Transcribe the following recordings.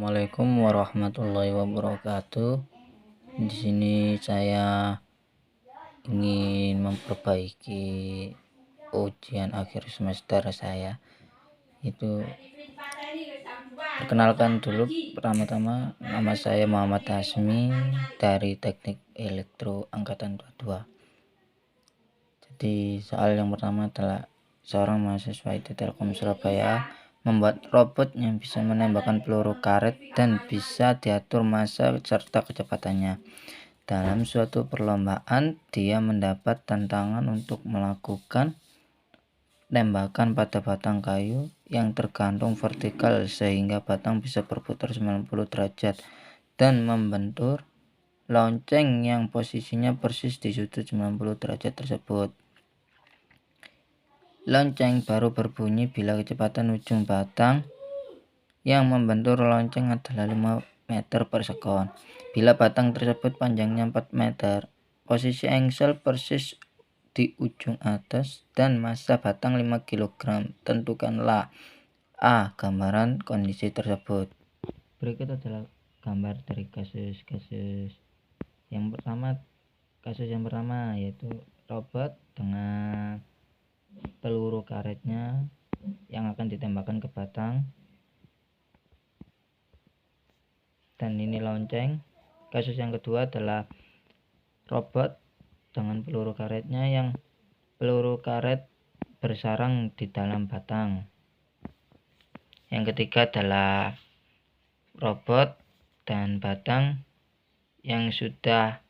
Assalamualaikum warahmatullahi wabarakatuh. Di sini saya ingin memperbaiki ujian akhir semester saya. Itu perkenalkan dulu, pertama-tama nama saya Muhammad Hasmi dari Teknik Elektro Angkatan 22. Jadi soal yang pertama adalah seorang mahasiswa IT Telkom Surabaya membuat robot yang bisa menembakkan peluru karet dan bisa diatur massa serta kecepatannya. Dalam suatu perlombaan, dia mendapat tantangan untuk melakukan tembakan pada batang kayu yang tergantung vertikal sehingga batang bisa berputar 90 derajat dan membentur lonceng yang posisinya persis di sudut 90 derajat tersebut. Lonceng baru berbunyi bila kecepatan ujung batang yang membentur lonceng adalah 5 meter per sekon. Bila batang tersebut panjangnya 4 meter, posisi engsel persis di ujung atas dan massa batang 5 kg. Tentukanlah A. Gambaran kondisi tersebut. Berikut adalah gambar dari kasus yang pertama. Kasus yang pertama yaitu robot dengan peluru karetnya yang akan ditembakkan ke batang, dan ini lonceng. Kasus yang kedua adalah robot dengan peluru karetnya yang peluru karet bersarang di dalam batang. Yang ketiga adalah robot dan batang yang sudah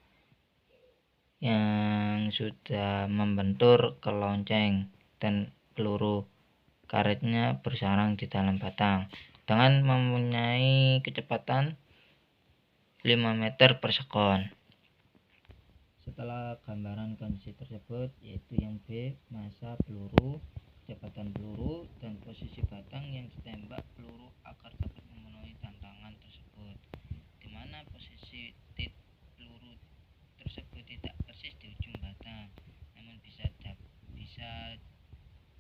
membentur ke lonceng dan peluru karetnya bersarang di dalam batang dengan mempunyai kecepatan 5 meter per sekon. Setelah gambaran kondisi tersebut, yaitu yang B, massa peluru, kecepatan peluru, dan posisi batang yang ditembak peluru agar dapat memenuhi tantangan tersebut, di mana posisi peluru tersebut tidak persis di ujung batang, namun bisa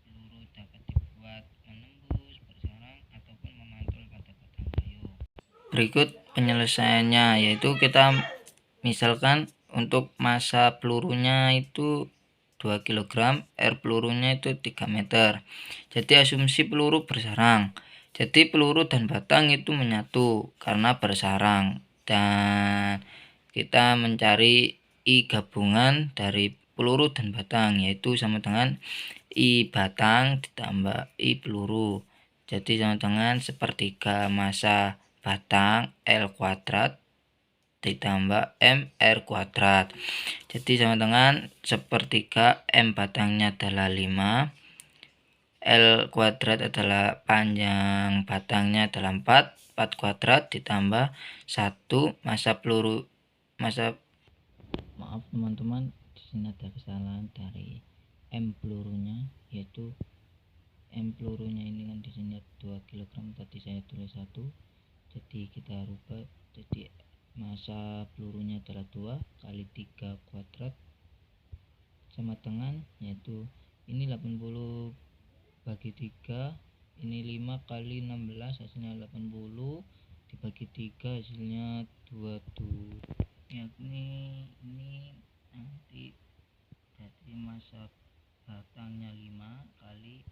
peluru dapat dibuat menembus, bersarang, ataupun memantul pada batang kayu. Berikut penyelesaiannya, yaitu kita misalkan untuk massa pelurunya itu 2 kg, R pelurunya itu 3 meter. Jadi asumsi peluru bersarang. Jadi peluru dan batang itu menyatu karena bersarang, dan kita mencari I gabungan dari peluru dan batang, yaitu sama dengan I batang ditambah I peluru. Jadi sama dengan sepertiga massa batang L kuadrat ditambah M R kuadrat. Jadi sama dengan sepertiga M batangnya adalah 5, L kuadrat adalah panjang batangnya adalah 4 kuadrat ditambah 1 massa peluru. Maaf teman-teman, di sini ada kesalahan dari M pelurunya, yaitu M pelurunya ini kan di sini 2 kg, tadi saya tulis 1. Jadi kita rubah jadi massa pelurunya adalah 2 kali 3 kuadrat sama dengan, yaitu ini 80 bagi 3, ini 5 kali 16 hasilnya 80, dibagi 3 hasilnya 22. Yakni ini nanti jadi massa batangnya 5 kali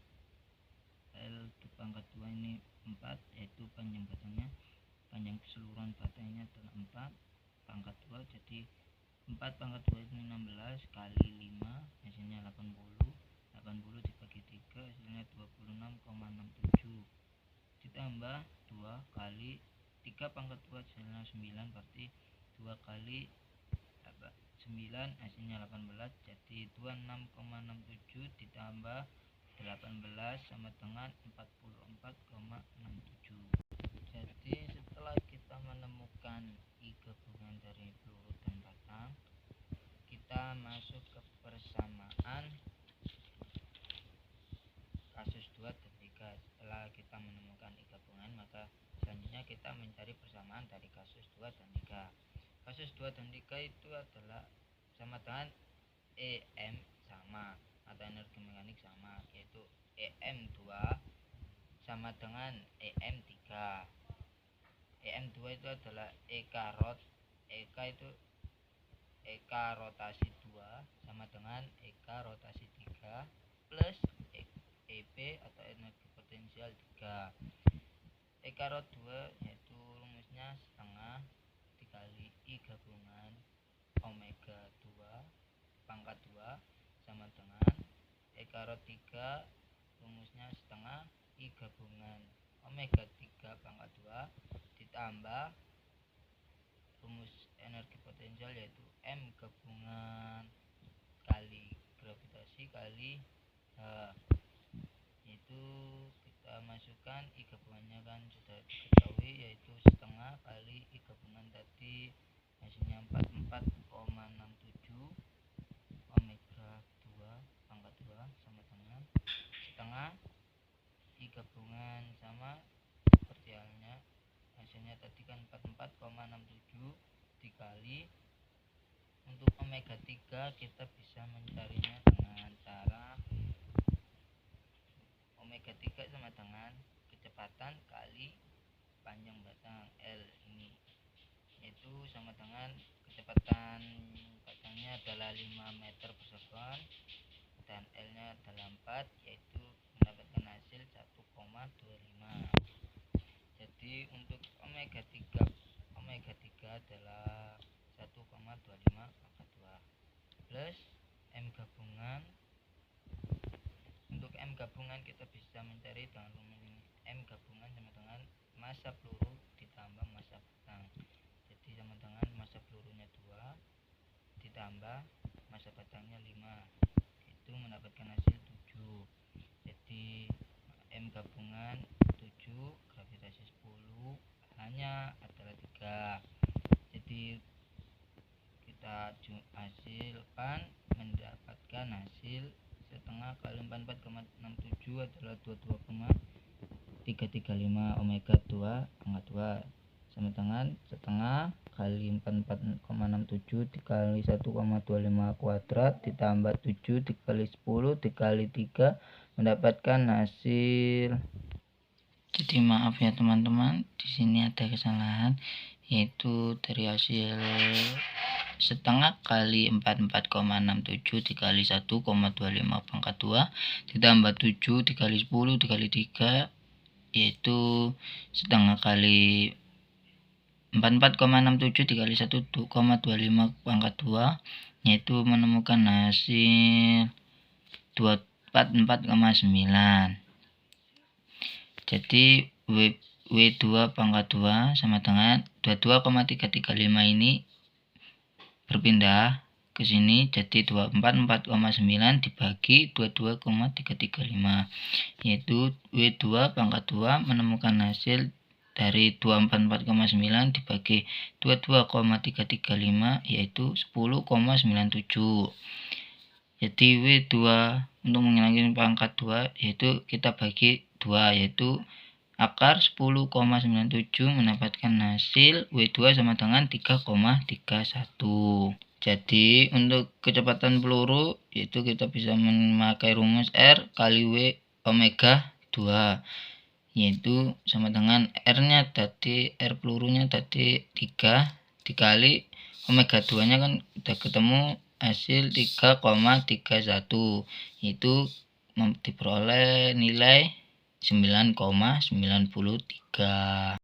L pangkat 2 ini 4, yaitu panjang keseluruhan batangnya adalah 4 pangkat 2, jadi 4 pangkat 2 ini 16 kali 5 hasilnya 80 dibagi 3 hasilnya 26,67, ditambah 2 kali 3 pangkat 2 hasilnya 9, berarti 2 kali 9 hasilnya 18, jadi 26,67 ditambah 18 sama dengan 44,67. Jadi setelah kita menemukan I gabungan dari peluru dan batang, kita masuk ke persamaan kasus 2 dan 3. Setelah kita menemukan I gabungan, maka selanjutnya kita mencari persamaan dari kasus 2 dan 3. Kasus 2 dan 3 itu adalah sama dengan EM sama atau energi mekanik sama, yaitu EM2 sama dengan EM3. EM 2 itu adalah Eka itu Eka rotasi 2 sama dengan Eka rotasi 3 plus EP atau energi potensial 3. Eka rot 2 yaitu rumusnya setengah dikali I gabungan omega 2 pangkat 2 sama dengan Eka rot 3 rumusnya setengah I gabungan omega 3 pangkat 2 ditambah rumus energi potensial yaitu M gabungan kali gravitasi kali H, yaitu kita masukkan I gabungannya kan sudah diketahui yaitu setengah kali I gabungan tadi hasilnya 44,67 omega 2 pangkat 2 sama dengan setengah I gabungan sama seperti halnya hasilnya tadi kan 44,67 dikali untuk omega 3 kita bisa mencarinya dengan cara omega 3 sama dengan kecepatan kali panjang batang L ini, yaitu sama dengan kecepatan batangnya adalah 5 meter per second dan L nya adalah 4, yaitu mendapatkan hasil 1,25. Jadi untuk omega 3 adalah 1,25 pangkat 2 plus M gabungan. Untuk M gabungan kita bisa mencari dengan rumus ini. M gabungan sama dengan massa peluru ditambah massa batang. Jadi sama dengan massa pelurunya 2 ditambah massa batangnya 5, itu mendapatkan hasil 7. Jadi M gabungan 7, gravitasi 10, hanya adalah 3. Jadi kita hasilkan mendapatkan hasil setengah kali 44,67 adalah 22,335 omega 2 pangkat 2 sama dengan setengah kali 44,67 dikali 1,25 kuadrat ditambah 7 dikali 10 dikali 3 mendapatkan hasil. Jadi maaf ya teman-teman, di sini ada kesalahan, yaitu dari hasil setengah kali 44,67 dikali 1,25 pangkat 2 ditambah 7 dikali 10 dikali 3, yaitu setengah kali 44,67 dikali 1,25 pangkat 2, yaitu menemukan hasil 244,9. Jadi W2 pangkat 2 sama dengan 22,335 ini berpindah ke sini jadi 244,9 dibagi 22,335, yaitu W2 pangkat 2 menemukan hasil dari 244,9 dibagi 22,335 yaitu 10,97. Jadi W2 untuk menghilangkan pangkat 2 yaitu kita bagi 2, yaitu akar 10,97 mendapatkan hasil W2 sama dengan 3,31. Jadi untuk kecepatan peluru yaitu kita bisa memakai rumus R kali W omega 2, yaitu sama dengan R nya tadi, R pelurunya tadi 3 dikali omega 2 nya kan udah ketemu hasil 3,31, yaitu diperoleh nilai 9,93.